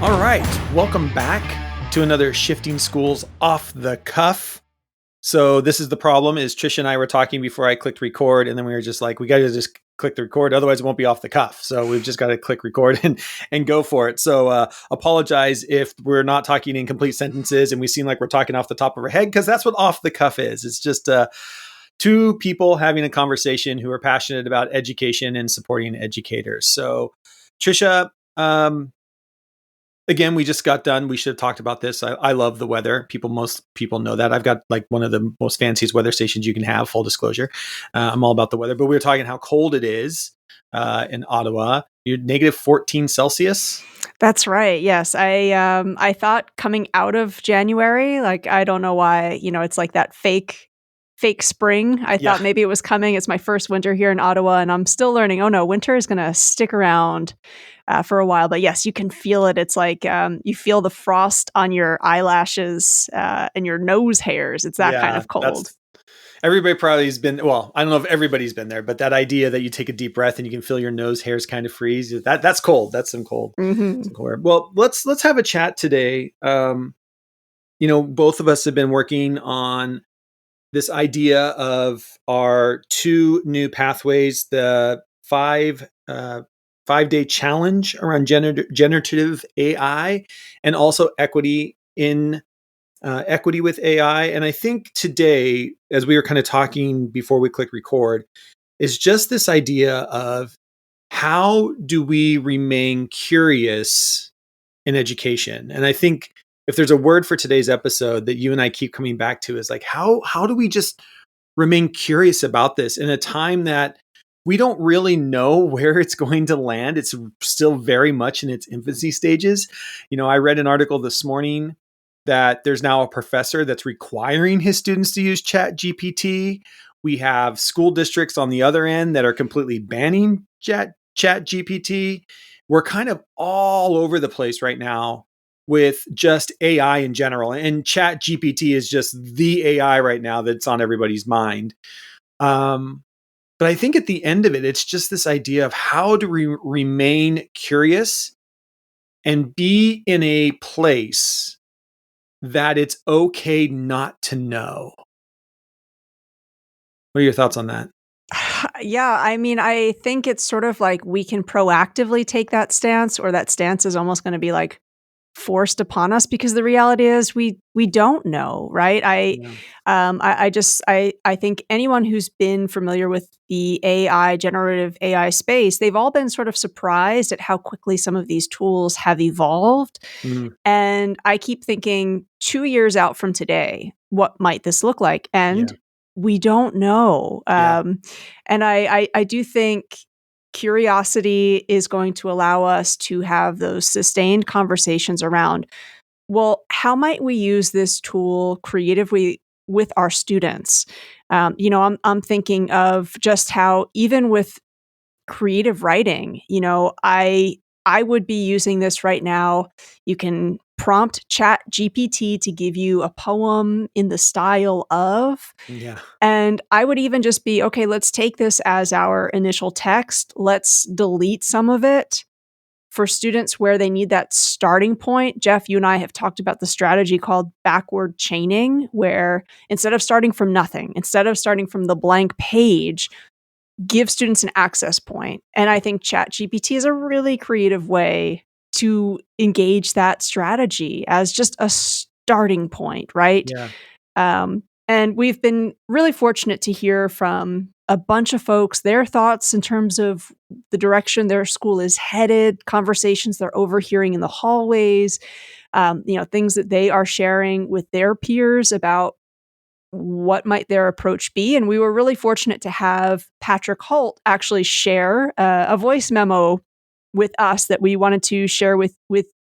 All right, welcome back to another Shifting Schools Off the Cuff. So this is the problem, is Trisha and I were talking before I clicked record, and then we were just like, we got to just click the record, otherwise it won't be off the cuff. So we've just got to click record and go for it. So apologize if we're not talking in complete sentences and we seem like we're talking off the top of our head, because that's what off the cuff is. It's just two people having a conversation who are passionate about education and supporting educators. So Trisha, again, we just got done. We should have talked about this. I love the weather. Most people know that. I've got like one of the most fanciest weather stations you can have, full disclosure. I'm all about the weather, but we were talking how cold it is in Ottawa. You're negative 14 Celsius. That's right. Yes. I thought coming out of January, like, I don't know why, it's like that fake spring. I thought maybe it was coming. It's my first winter here in Ottawa, and I'm still learning. Oh no, winter is going to stick around for a while. But yes, you can feel it. It's like you feel the frost on your eyelashes and your nose hairs. It's that kind of cold. Everybody probably has been, well, I don't know if everybody's been there, but that idea that you take a deep breath and you can feel your nose hairs kind of freeze, that's cold. That's some cold. Mm-hmm. Some cold. Well, let's have a chat today. Both of us have been working on this idea of our two new pathways, the 5-day challenge around generative AI, and also equity with AI. And I think today, as we were kind of talking before we click record, is just this idea of how do we remain curious in education? And I think if there's a word for today's episode that you and I keep coming back to, is like, how do we just remain curious about this in a time that we don't really know where it's going to land? It's still very much in its infancy stages. I read an article this morning that there's now a professor that's requiring his students to use ChatGPT. We have school districts on the other end that are completely banning ChatGPT. We're kind of all over the place right now with just AI in general. And ChatGPT is just the AI right now that's on everybody's mind. But I think at the end of it, it's just this idea of how do we remain curious and be in a place that it's okay not to know. What are your thoughts on that? Yeah, I think it's sort of like we can proactively take that stance, or that stance is almost going to be like forced upon us, because the reality is we don't know, right? I think anyone who's been familiar with the generative AI space, they've all been sort of surprised at how quickly some of these tools have evolved. And I keep thinking 2 years out from today, what might this look like? And we don't know. And I do think curiosity is going to allow us to have those sustained conversations around, well, how might we use this tool creatively with our students? I'm thinking of just how, even with creative writing, I would be using this right now. You can prompt ChatGPT to give you a poem in the style of. And I would even just be, okay, let's take this as our initial text. Let's delete some of it for students where they need that starting point. Jeff, you and I have talked about the strategy called backward chaining, where instead of starting from nothing, instead of starting from the blank page, give students an access point. And I think ChatGPT is a really creative way to engage that strategy as just a starting point, right? And we've been really fortunate to hear from a bunch of folks, their thoughts in terms of the direction their school is headed, conversations they're overhearing in the hallways, things that they are sharing with their peers about what might their approach be. And we were really fortunate to have Patrick Holt actually share a voice memo with us that we wanted to share with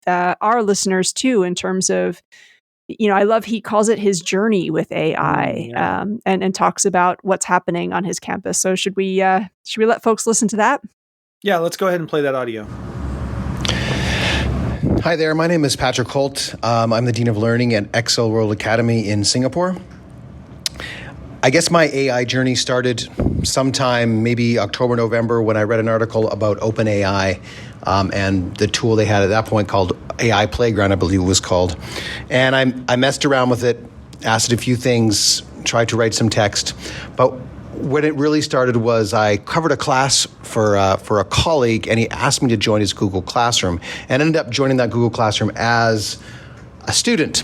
our listeners too, in terms of, I love, he calls it his journey with AI, and talks about what's happening on his campus. So should we let folks listen to that? Yeah, let's go ahead and play that audio. Hi there, my name is Patrick Holt. I'm the Dean of Learning at Excel World Academy in Singapore. I guess my AI journey started sometime maybe October, November, when I read an article about OpenAI, and the tool they had at that point called AI Playground, I believe it was called. And I messed around with it, asked it a few things, tried to write some text. But when it really started was I covered a class for a colleague, and he asked me to join his Google Classroom, and ended up joining that Google Classroom as a student.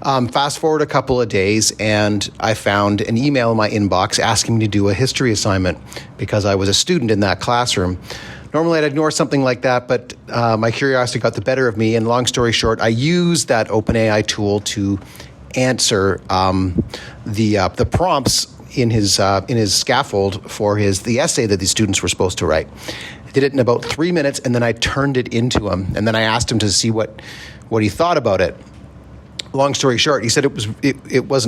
Fast forward a couple of days, and I found an email in my inbox asking me to do a history assignment because I was a student in that classroom. Normally, I'd ignore something like that, but my curiosity got the better of me. And long story short, I used that OpenAI tool to answer the prompts in his scaffold for the essay that the students were supposed to write. I did it in about 3 minutes, and then I turned it into him, and then I asked him to see what he thought about it. Long story short, he said it was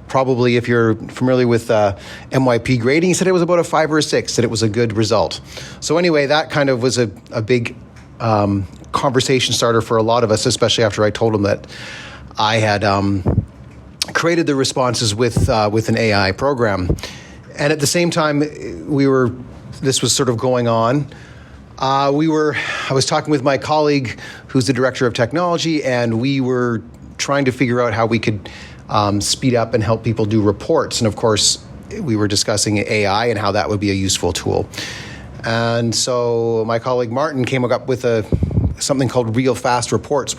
probably, if you're familiar with MYP grading, he said it was about a 5 or a 6, that it was a good result. So anyway, that kind of was a big conversation starter for a lot of us, especially after I told him that I had created the responses with an AI program. And at the same time, this was sort of going on. I was talking with my colleague who's the director of technology, and we were trying to figure out how we could speed up and help people do reports. And of course, we were discussing AI and how that would be a useful tool. And so my colleague Martin came up with something called Real Fast Reports.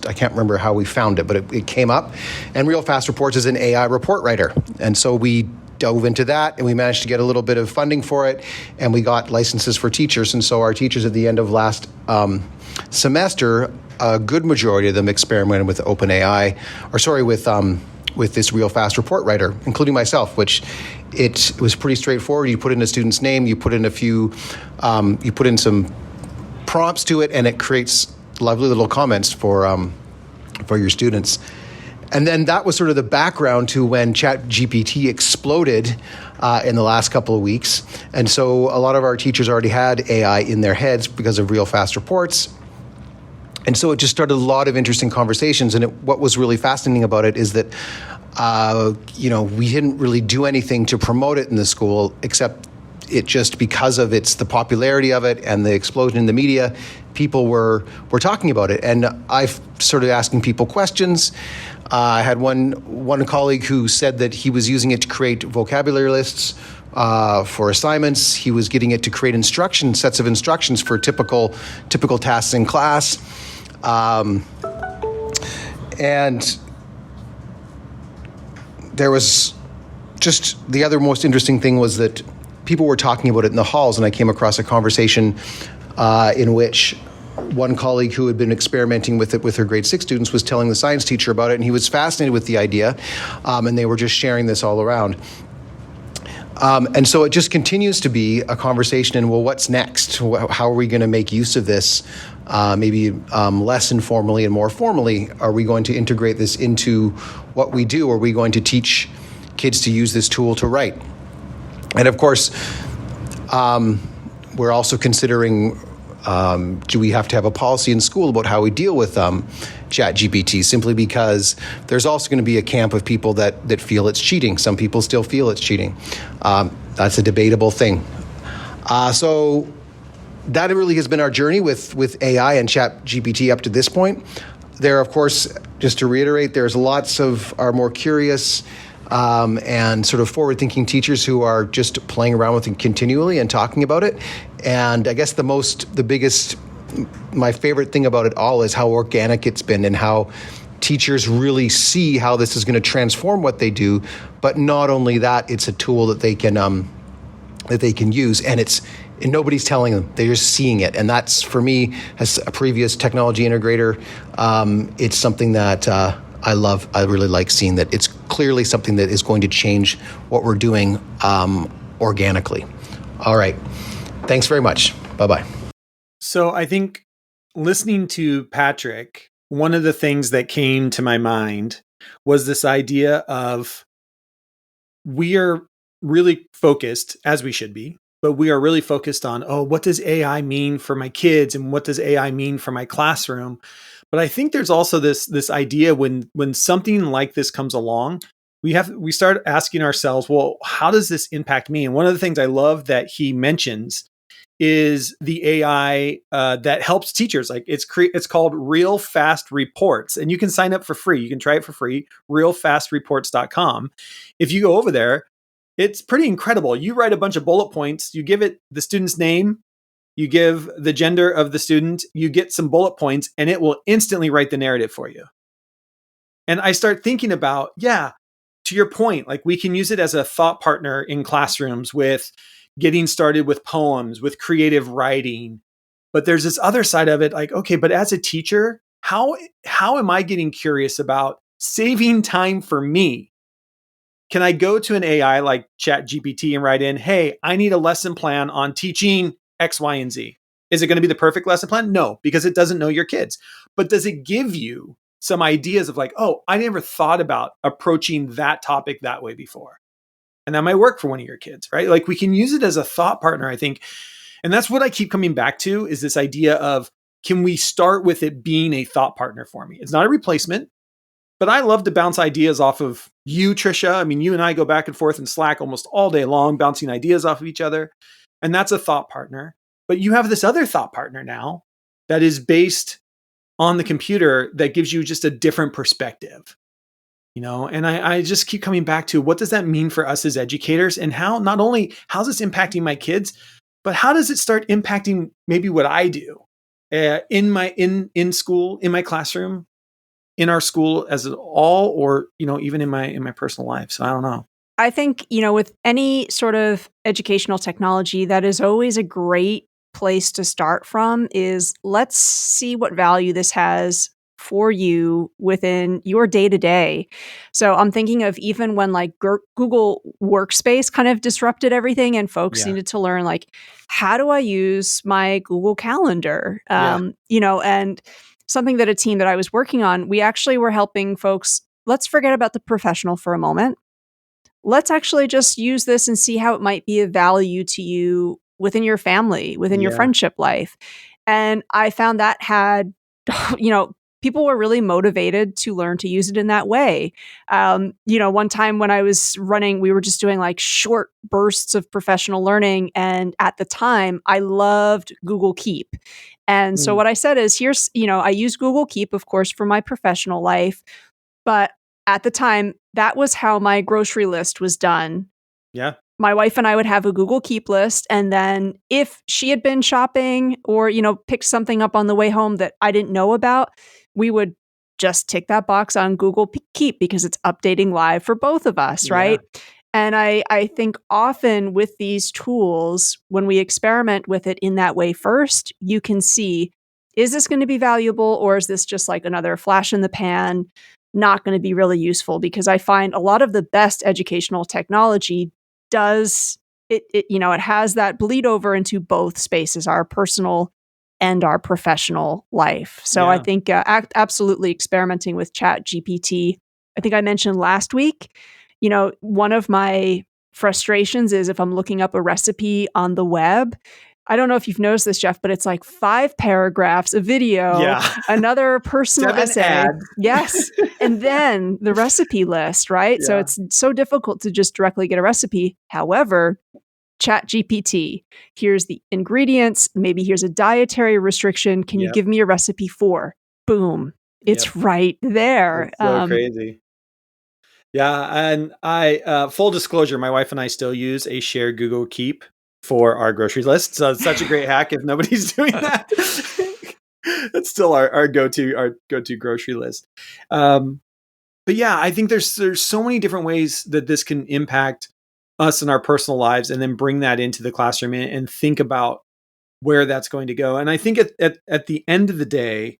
I can't remember how we found it, but it came up. And Real Fast Reports is an AI report writer. And so we dove into that, and we managed to get a little bit of funding for it, and we got licenses for teachers. And so our teachers at the end of last semester, a good majority of them experimented with OpenAI, with this Real Fast Report Writer, including myself, which it was pretty straightforward. You put in a student's name, you put in you put in some prompts to it, and it creates lovely little comments for your students. And then that was sort of the background to when ChatGPT exploded in the last couple of weeks. And so a lot of our teachers already had AI in their heads because of Real Fast Reports. And so it just started a lot of interesting conversations. And what was really fascinating about it is that, we didn't really do anything to promote it in the school, except it just because of the popularity of it and the explosion in the media, people were talking about it. And I started asking people questions. I had one colleague who said that he was using it to create vocabulary lists for assignments. He was getting it to create sets of instructions for typical tasks in class. And there was just the other most interesting thing was that people were talking about it in the halls, and I came across a conversation in which one colleague who had been experimenting with it with her grade 6 students was telling the science teacher about it, and he was fascinated with the idea, and they were just sharing this all around. And so it just continues to be a conversation in, well, what's next? How are we going to make use of this? Maybe less informally and more formally, are we going to integrate this into what we do? Are we going to teach kids to use this tool to write? And of course, we're also considering, do we have to have a policy in school about how we deal with ChatGPT, simply because there's also going to be a camp of people that feel it's cheating. Some people still feel it's cheating. That's a debatable thing. So that really has been our journey with AI and ChatGPT up to this point. There, of course, just to reiterate, there's lots of our more curious and sort of forward-thinking teachers who are just playing around with it continually and talking about it. And I guess my favorite thing about it all is how organic it's been and how teachers really see how this is going to transform what they do. But not only that, it's a tool that they can use, and nobody's telling them; they're just seeing it. And that's, for me, as a previous technology integrator, it's something that I love. I really like seeing that it's clearly something that is going to change what we're doing organically. All right. Thanks very much. Bye-bye. So I think listening to Patrick, one of the things that came to my mind was this idea of we are really focused, as we should be, but we are really focused on, what does AI mean for my kids and what does AI mean for my classroom? But I think there's also this idea when something like this comes along, we start asking ourselves, well, how does this impact me? And one of the things I love that he mentions is the AI that helps teachers. Like it's called Real Fast Reports, and you can sign up for free. You can try it for free, realfastreports.com. If you go over there, it's pretty incredible. You write a bunch of bullet points, you give it the student's name, you give the gender of the student, you get some bullet points, and it will instantly write the narrative for you. And I start thinking about, to your point, like we can use it as a thought partner in classrooms with getting started with poems, with creative writing. But there's this other side of it, like, okay, but as a teacher, how am I getting curious about saving time for me? Can I go to an AI like ChatGPT and write in, hey, I need a lesson plan on teaching X, Y, and Z? Is it going to be the perfect lesson plan? No, because it doesn't know your kids. But does it give you some ideas of like, oh, I never thought about approaching that topic that way before? And that might work for one of your kids, right? Like we can use it as a thought partner, I think. And that's what I keep coming back to is this idea of, can we start with it being a thought partner for me? It's not a replacement, but I love to bounce ideas off of you, Trisha. I mean, you and I go back and forth in Slack almost all day long, bouncing ideas off of each other. And that's a thought partner. But you have this other thought partner now that is based on the computer that gives you just a different perspective. And I just keep coming back to, what does that mean for us as educators, and how, not only how's this impacting my kids, but how does it start impacting maybe what I do in school, in my classroom, in our school as all, or, even in my personal life. So I don't know. I think, with any sort of educational technology, that is always a great place to start from is, let's see what value this has for you within your day-to-day. So I'm thinking of even when like Google Workspace kind of disrupted everything and folks needed to learn, like, how do I use my Google Calendar? And something that a team that I was working on, we actually were helping folks, let's forget about the professional for a moment. Let's actually just use this and see how it might be of value to you within your family, within your friendship life. And I found that had, people were really motivated to learn to use it in that way. One time when I was running, we were just doing like short bursts of professional learning. And at the time, I loved Google Keep. And so what I said is, I use Google Keep, of course, for my professional life. But at the time, that was how my grocery list was done. Yeah. My wife and I would have a Google Keep list. And then if she had been shopping or, picked something up on the way home that I didn't know about, we would just tick that box on Google Keep because it's updating live for both of us, right? And I think often with these tools, when we experiment with it in that way first, you can see, is this going to be valuable, or is this just like another flash in the pan, not going to be really useful? Because I find a lot of the best educational technology does it has that bleed over into both spaces, our personal and our professional life. So I think absolutely experimenting with ChatGPT. I think I mentioned last week, one of my frustrations is if I'm looking up a recipe on the web, I don't know if you've noticed this, Jeff, but it's like 5 paragraphs, a video, another personal 7 essay. ads. Yes. And then the recipe list, right? So it's so difficult to just directly get a recipe. However, ChatGPT, here's the ingredients, maybe here's a dietary restriction. Can you give me a recipe for? Boom. It's right there. It's so crazy. Yeah. And I, full disclosure, my wife and I still use a shared Google Keep for our grocery list. So it's such a great hack if nobody's doing that. It's still our go-to grocery list. But yeah, I think there's so many different ways that this can impact us in our personal lives, and then bring that into the classroom and think about where that's going to go. And I think at the end of the day,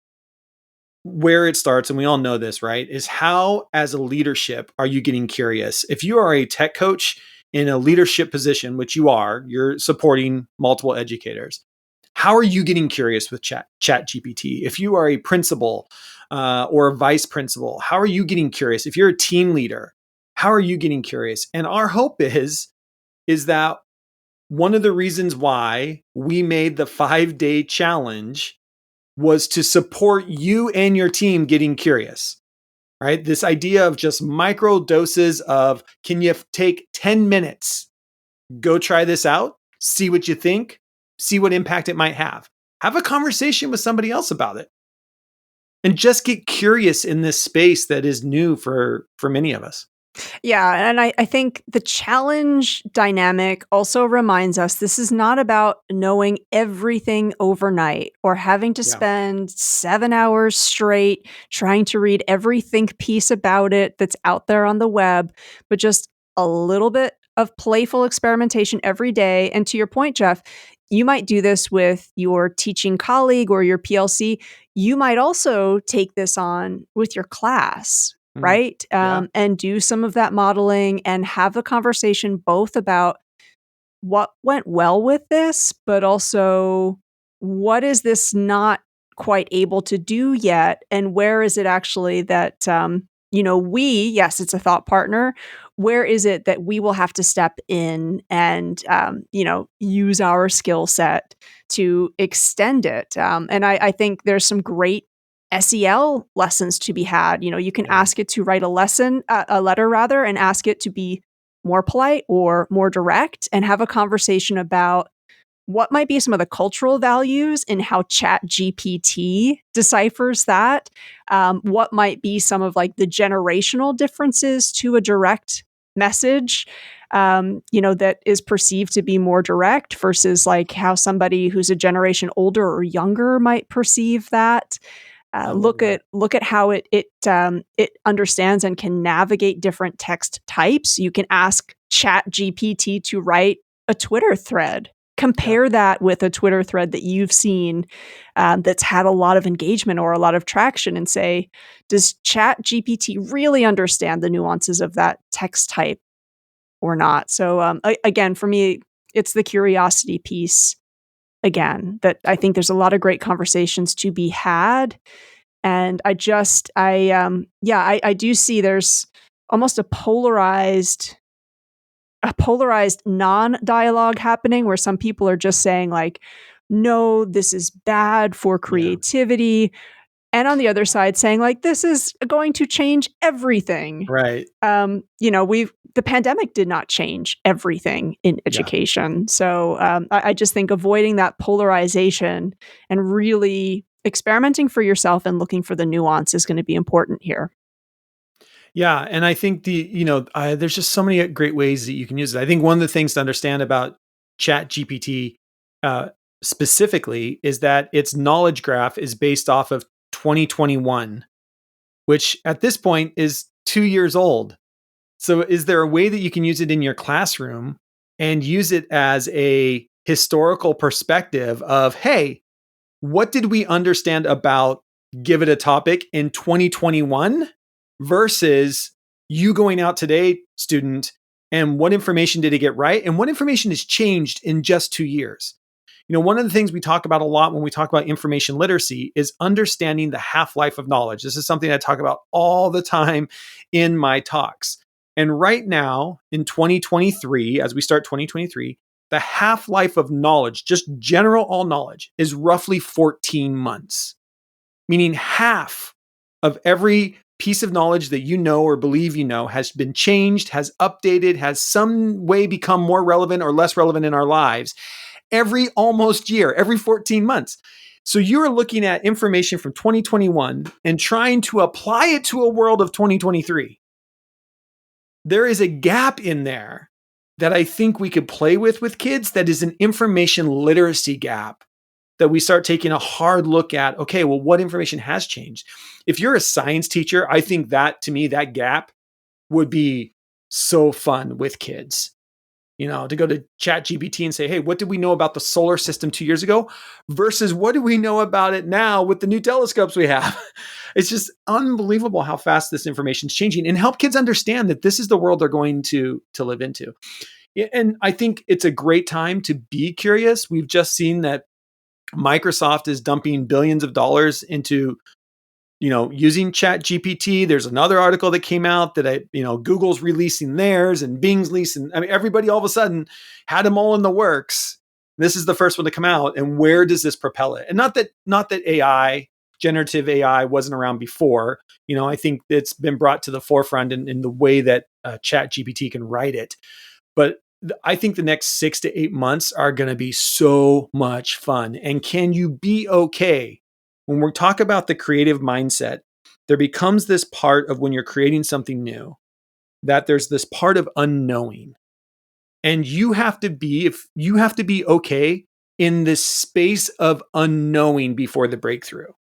where it starts, and we all know this, right, is how, as a leadership, are you getting curious? If you are a tech coach in a leadership position, which you're supporting multiple educators, how are you getting curious with ChatGPT? If you are a principal or a vice principal, how are you getting curious? If you're a team leader, how are you getting curious? And our hope is that one of the reasons why we made the 5-day challenge was to support you and your team getting curious, right? This idea of just micro doses of, can you take 10 minutes, go try this out, see what you think, see what impact it might have. Have a conversation with somebody else about it. And just get curious in this space that is new for many of us. Yeah, and I think the challenge dynamic also reminds us this is not about knowing everything overnight or having to spend 7 hours straight trying to read every think piece about it that's out there on the web, but just a little bit of playful experimentation every day. And to your point, Jeff, you might do this with your teaching colleague or your PLC. You might also take this on with your class, right? And do some of that modeling and have a conversation both about what went well with this, but also what is this not quite able to do yet? And where is it actually that, yes, it's a thought partner. Where is it that we will have to step in and, use our skill set to extend it? And I think there's some great SEL lessons to be had. You can ask it to write a letter rather, and ask it to be more polite or more direct and have a conversation about what might be some of the cultural values in how ChatGPT deciphers that. What might be some of like the generational differences to a direct message, that is perceived to be more direct versus like how somebody who's a generation older or younger might perceive that. Look at how it understands and can navigate different text types. You can ask ChatGPT to write a Twitter thread. Compare that with a Twitter thread that you've seen that's had a lot of engagement or a lot of traction, and say, does ChatGPT really understand the nuances of that text type or not? So again, for me, it's the curiosity piece. Again, that I think there's a lot of great conversations to be had. And I do see there's almost a polarized non-dialogue happening where some people are just saying like, no, this is bad for creativity. And on the other side saying like, this is going to change everything. Right. The pandemic did not change everything in education. Yeah. So I just think avoiding that polarization and really experimenting for yourself and looking for the nuance is going to be important here. Yeah. And I think there's just so many great ways that you can use it. I think one of the things to understand about ChatGPT specifically is that its knowledge graph is based off of 2021, which at this point is 2 years old. So is there a way that you can use it in your classroom and use it as a historical perspective of, hey, what did we understand about give it a topic in 2021 versus you going out today, student, and what information did it get right? And what information has changed in just 2 years? One of the things we talk about a lot when we talk about information literacy is understanding the half-life of knowledge. This is something I talk about all the time in my talks. And right now in 2023, as we start 2023, the half-life of knowledge, just general all knowledge, is roughly 14 months, meaning half of every piece of knowledge that you know or believe you know has been changed, has updated, has some way become more relevant or less relevant in our lives every almost year, every 14 months. So you're looking at information from 2021 and trying to apply it to a world of 2023. There is a gap in there that I think we could play with kids that is an information literacy gap that we start taking a hard look at. Okay, well, what information has changed? If you're a science teacher, I think that, to me, that gap would be so fun with kids. To go to ChatGPT and say, hey, what did we know about the solar system 2 years ago versus what do we know about it now with the new telescopes we have? It's just unbelievable how fast this information is changing, and help kids understand that this is the world they're going to live into. And I think it's a great time to be curious. We've just seen that Microsoft is dumping billions of dollars into using ChatGPT. There's another article that came out that Google's releasing theirs and Bing's releasing. I mean, everybody all of a sudden had them all in the works. This is the first one to come out. And where does this propel it? And not that AI, generative AI, wasn't around before. I think it's been brought to the forefront in the way that ChatGPT can write it. But I think the next 6 to 8 months are going to be so much fun. And can you be okay when we talk about the creative mindset? There becomes this part of when you're creating something new, that there's this part of unknowing. And you have to be okay in this space of unknowing before the breakthrough,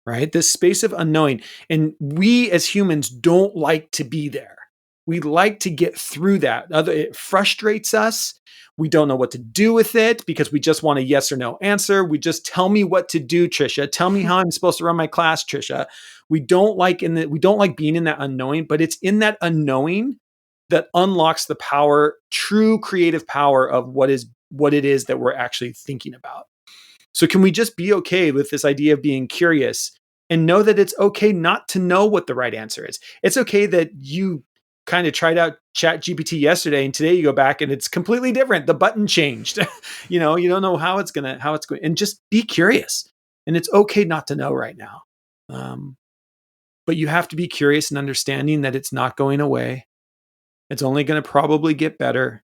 right? This space of unknowing. And we as humans don't like to be there. We like to get through that. It frustrates us. We don't know what to do with it because we just want a yes or no answer. We just tell me what to do, Trisha. Tell me how I'm supposed to run my class, Trisha. We don't like being in that unknowing, but it's in that unknowing that unlocks the power, true creative power of what it is that we're actually thinking about. So can we just be okay with this idea of being curious and know that it's okay not to know what the right answer is? It's okay that you kind of tried out ChatGPT yesterday and today you go back and it's completely different. The button changed. You don't know how it's going, and just be curious. And it's okay not to know right now. But you have to be curious and understanding that it's not going away. It's only going to probably get better.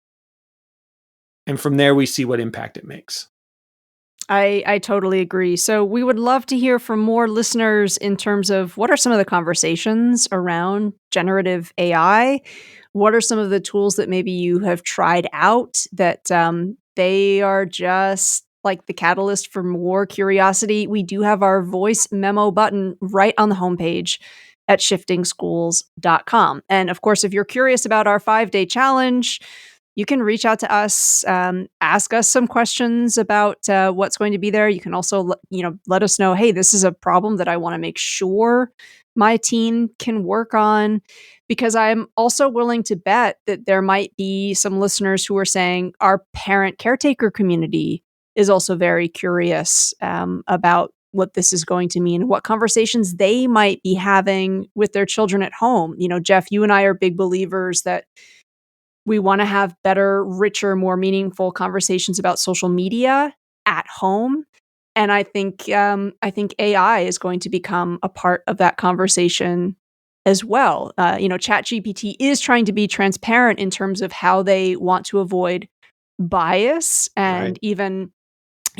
And from there, we see what impact it makes. I totally agree. So we would love to hear from more listeners in terms of what are some of the conversations around generative AI? What are some of the tools that maybe you have tried out that they are just like the catalyst for more curiosity? We do have our voice memo button right on the homepage at shiftingschools.com. And of course, if you're curious about our 5-day challenge, you can reach out to us, ask us some questions about what's going to be there. You can also, let us know, hey, this is a problem that I want to make sure my team can work on, because I'm also willing to bet that there might be some listeners who are saying our parent caretaker community is also very curious about what this is going to mean, what conversations they might be having with their children at home. Jeff, you and I are big believers that we want to have better, richer, more meaningful conversations about social media at home. And I think AI is going to become a part of that conversation as well. ChatGPT is trying to be transparent in terms of how they want to avoid bias, and Right. even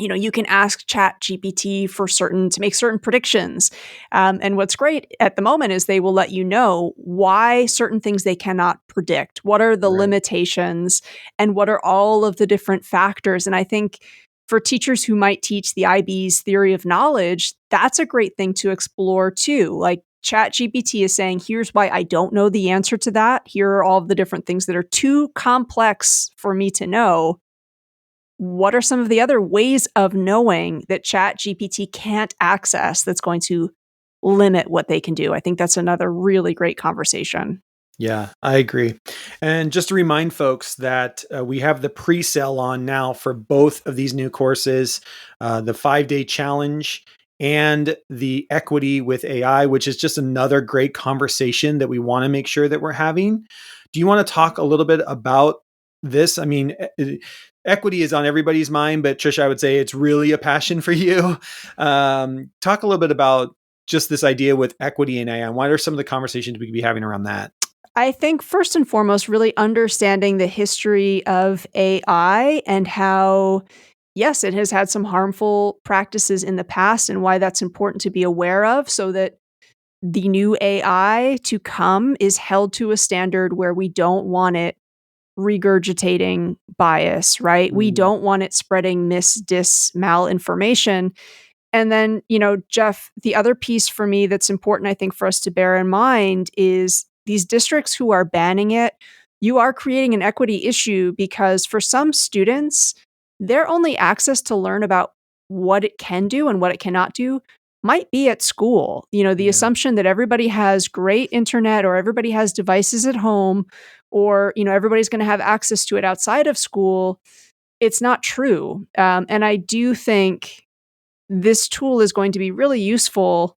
you can ask ChatGPT to make certain predictions. And what's great at the moment is they will let you know why certain things they cannot predict. What are the Right. limitations, and what are all of the different factors? And I think for teachers who might teach the IB's theory of knowledge, that's a great thing to explore too. Like ChatGPT is saying, here's why I don't know the answer to that. Here are all of the different things that are too complex for me to know. What are some of the other ways of knowing that ChatGPT can't access that's going to limit what they can do? I think that's another really great conversation. Yeah, I agree. And just to remind folks that we have the pre-sale on now for both of these new courses, the 5-day challenge and the equity with AI, which is just another great conversation that we want to make sure that we're having. Do you want to talk a little bit about this? I mean, equity is on everybody's mind, but Trisha, I would say it's really a passion for you. Talk a little bit about just this idea with equity and AI. What are some of the conversations we could be having around that? I think first and foremost, really understanding the history of AI and how, yes, it has had some harmful practices in the past, and why that's important to be aware of, so that the new AI to come is held to a standard where we don't want it regurgitating bias, right? We don't want it spreading malinformation. And then, Jeff, the other piece for me that's important, I think, for us to bear in mind is these districts who are banning it, you are creating an equity issue, because for some students, their only access to learn about what it can do and what it cannot do might be at school. The assumption that everybody has great internet, or everybody has devices at home, or, everybody's going to have access to it outside of school, it's not true. And I do think this tool is going to be really useful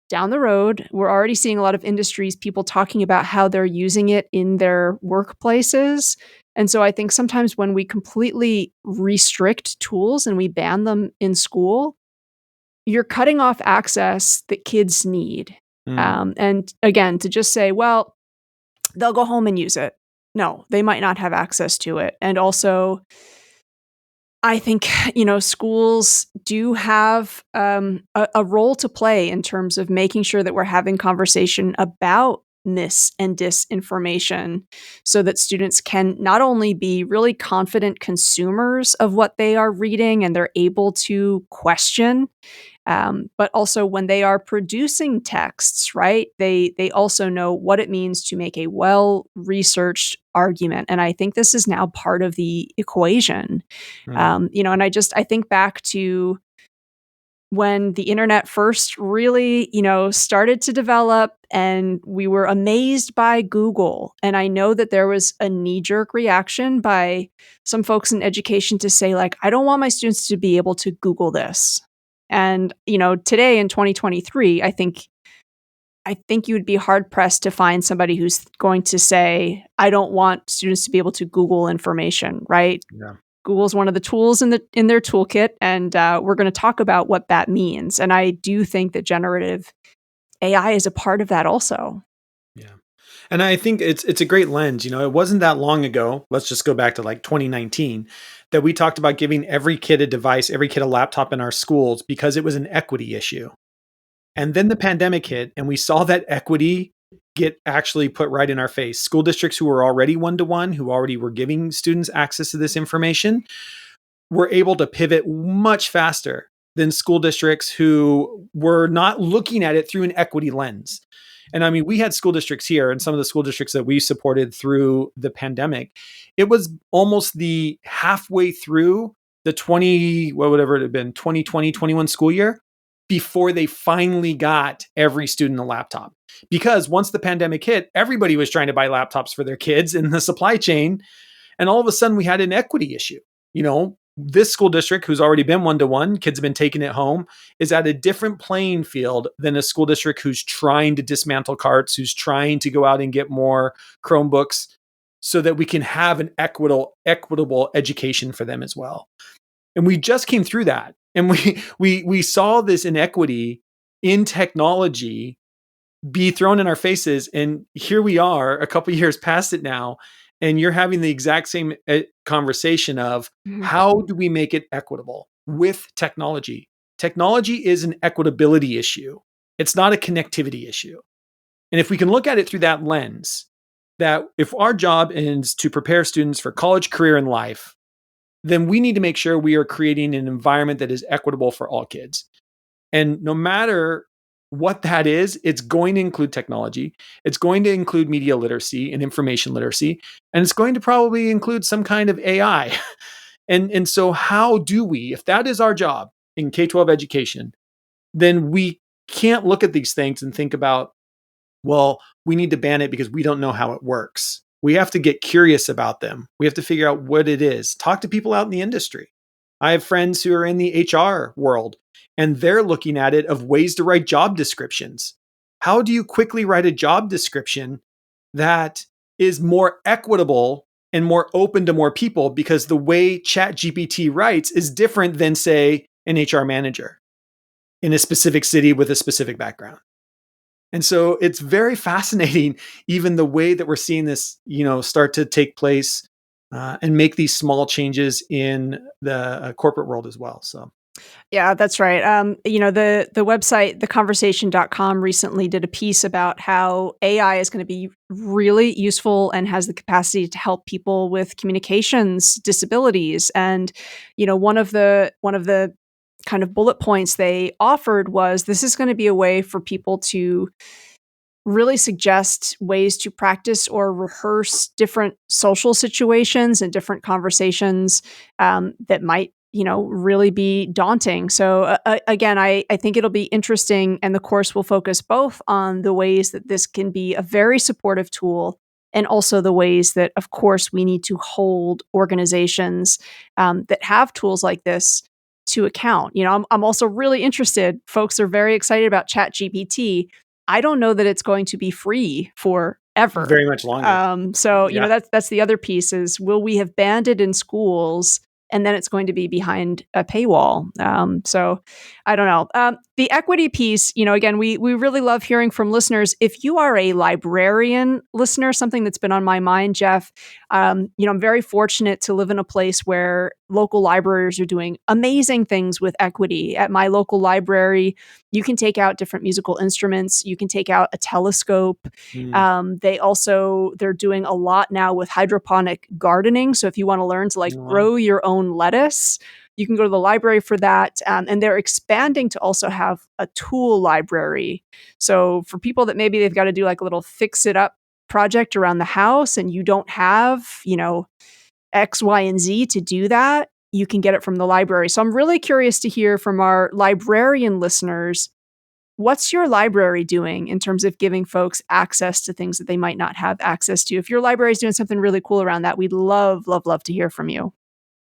down the road. We're already seeing a lot of industries, people talking about how they're using it in their workplaces. And so I think sometimes when we completely restrict tools and we ban them in school, you're cutting off access that kids need. And again, to just say, well, they'll go home and use it. No, they might not have access to it. And also, I think, schools do have a role to play in terms of making sure that we're having conversation about mis and disinformation so that students can not only be really confident consumers of what they are reading and they're able to question, but also when they are producing texts, right? They also know what it means to make a well researched argument, and I think this is now part of the equation. And I think back to when the internet first really, started to develop and we were amazed by Google. And I know that there was a knee jerk reaction by some folks in education to say, like, I don't want my students to be able to Google this. And, today in 2023, I think you would be hard pressed to find somebody who's going to say, I don't want students to be able to Google information, right? Yeah. Google's one of the tools in their toolkit, and we're going to talk about what that means. And I do think that generative AI is a part of that also. Yeah. And I think it's a great lens. It wasn't that long ago. Let's just go back to like 2019 that we talked about giving every kid a device, every kid a laptop in our schools because it was an equity issue. And then the pandemic hit and we saw that equity get actually put right in our face. School districts who were already one-to-one, who already were giving students access to this information, were able to pivot much faster than school districts who were not looking at it through an equity lens. And I mean, we had school districts here and some of the school districts that we supported through the pandemic. It was almost the halfway through the 2020, 21 school year before they finally got every student a laptop. Because once the pandemic hit, everybody was trying to buy laptops for their kids in the supply chain. And all of a sudden we had an equity issue. This school district, who's already been one-to-one, kids have been taking it home, is at a different playing field than a school district who's trying to dismantle carts, who's trying to go out and get more Chromebooks so that we can have an equitable education for them as well. And we just came through that. And we saw this inequity in technology be thrown in our faces. And here we are a couple years past it now. And you're having the exact same conversation of how do we make it equitable with technology? Technology is an equitability issue. It's not a connectivity issue. And if we can look at it through that lens, that if our job is to prepare students for college, career, and life, then we need to make sure we are creating an environment that is equitable for all kids. And no matter what that is, it's going to include technology. It's going to include media literacy and information literacy. And it's going to probably include some kind of AI. And so how do we, if that is our job in K-12 education, then we can't look at these things and think about, well, we need to ban it because we don't know how it works. We have to get curious about them. We have to figure out what it is. Talk to people out in the industry. I have friends who are in the HR world, and they're looking at it of ways to write job descriptions. How do you quickly write a job description that is more equitable and more open to more people? Because the way ChatGPT writes is different than, say, an HR manager in a specific city with a specific background. And so it's very fascinating, even the way that we're seeing this, start to take place and make these small changes in the corporate world as well. So. Yeah, that's right. The website, theconversation.com, recently did a piece about how AI is going to be really useful and has the capacity to help people with communications disabilities. And, one of the kind of bullet points they offered was this is going to be a way for people to really suggest ways to practice or rehearse different social situations and different conversations that might really be daunting. So again, I think it'll be interesting, and the course will focus both on the ways that this can be a very supportive tool and also the ways that, of course, we need to hold organizations that have tools like this to account. I'm also really interested. Folks are very excited about ChatGPT. I don't know that it's going to be free forever. Very much longer. That's the other piece is, will we have banned it in schools and then it's going to be behind a paywall. So I don't know. The equity piece, again, we really love hearing from listeners. If you are a librarian listener, something that's been on my mind, Jeff, I'm very fortunate to live in a place where local libraries are doing amazing things with equity. At my local library, you can take out different musical instruments. You can take out a telescope. They're doing a lot now with hydroponic gardening. So if you want to learn to grow your own lettuce, you can go to the library for that. And they're expanding to also have a tool library. So for people that maybe they've got to do a little fix it up project around the house and you don't have, X, Y, and Z to do that, you can get it from the library. So I'm really curious to hear from our librarian listeners, what's your library doing in terms of giving folks access to things that they might not have access to? If your library is doing something really cool around that, we'd love to hear from you.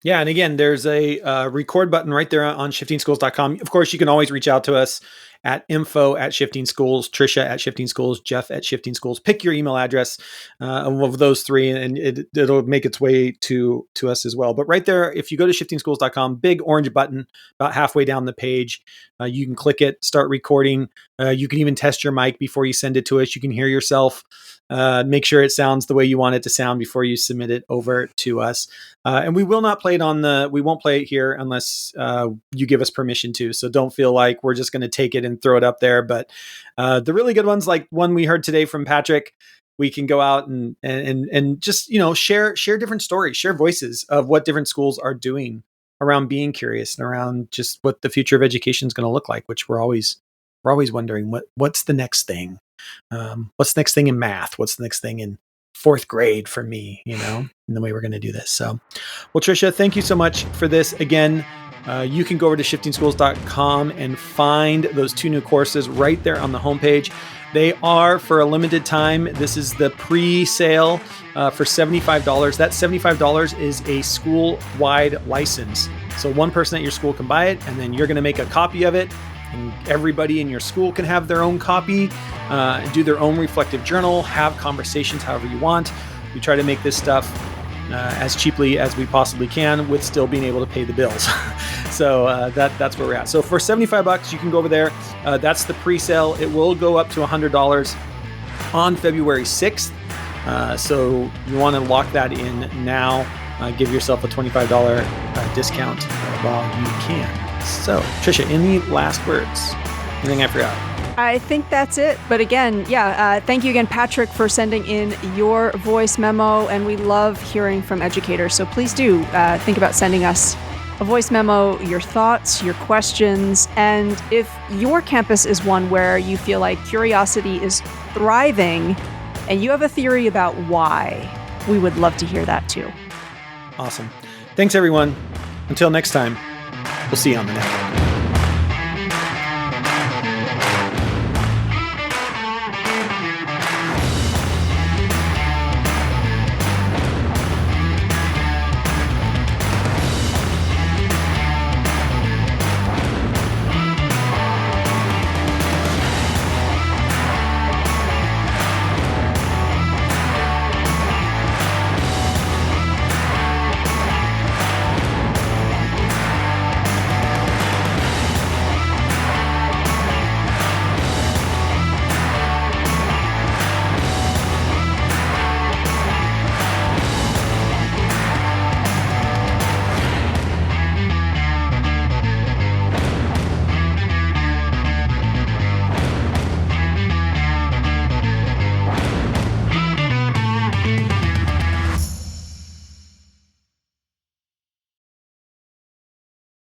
Yeah. And again, there's a record button right there on shiftingschools.com. Of course, you can always reach out to us at info@shiftingschools, Trisha at Shifting Schools, Jeff at Shifting Schools. Pick your email address of those three, and it'll make its way to us as well. But right there, if you go to shiftingschools.com, big orange button about halfway down the page, you can click it, start recording. You can even test your mic before you send it to us. You can hear yourself. Make sure it sounds the way you want it to sound before you submit it over to us. And we will not play it we won't play it here unless you give us permission to. So don't feel like we're just going to take it and throw it up there. But the really good ones, like one we heard today from Patrick, we can go out and just, share different stories, share voices of what different schools are doing around being curious and around just what the future of education is going to look like, which we're always wondering what's the next thing. What's the next thing in math? What's the next thing in fourth grade for me, in the way we're going to do this. So, well, Trisha, thank you so much for this. Again, you can go over to shiftingschools.com and find those 2 new courses right there on the homepage. They are for a limited time. This is the pre-sale for $75. That $75 is a school-wide license. So one person at your school can buy it, and then you're going to make a copy of it. And everybody in your school can have their own copy, do their own reflective journal, have conversations however you want. We try to make this stuff as cheaply as we possibly can with still being able to pay the bills. So that's where we're at. So for $75, you can go over there. That's the pre-sale. It will go up to $100 on February 6th. So you want to lock that in now. Give yourself a $25 discount while you can. So, Trisha, any last words? Anything I forgot? I think that's it. But again, thank you again, Patrick, for sending in your voice memo. And we love hearing from educators. So please do think about sending us a voice memo, your thoughts, your questions. And if your campus is one where you feel like curiosity is thriving and you have a theory about why, we would love to hear that too. Awesome. Thanks, everyone. Until next time. We'll see you on the network.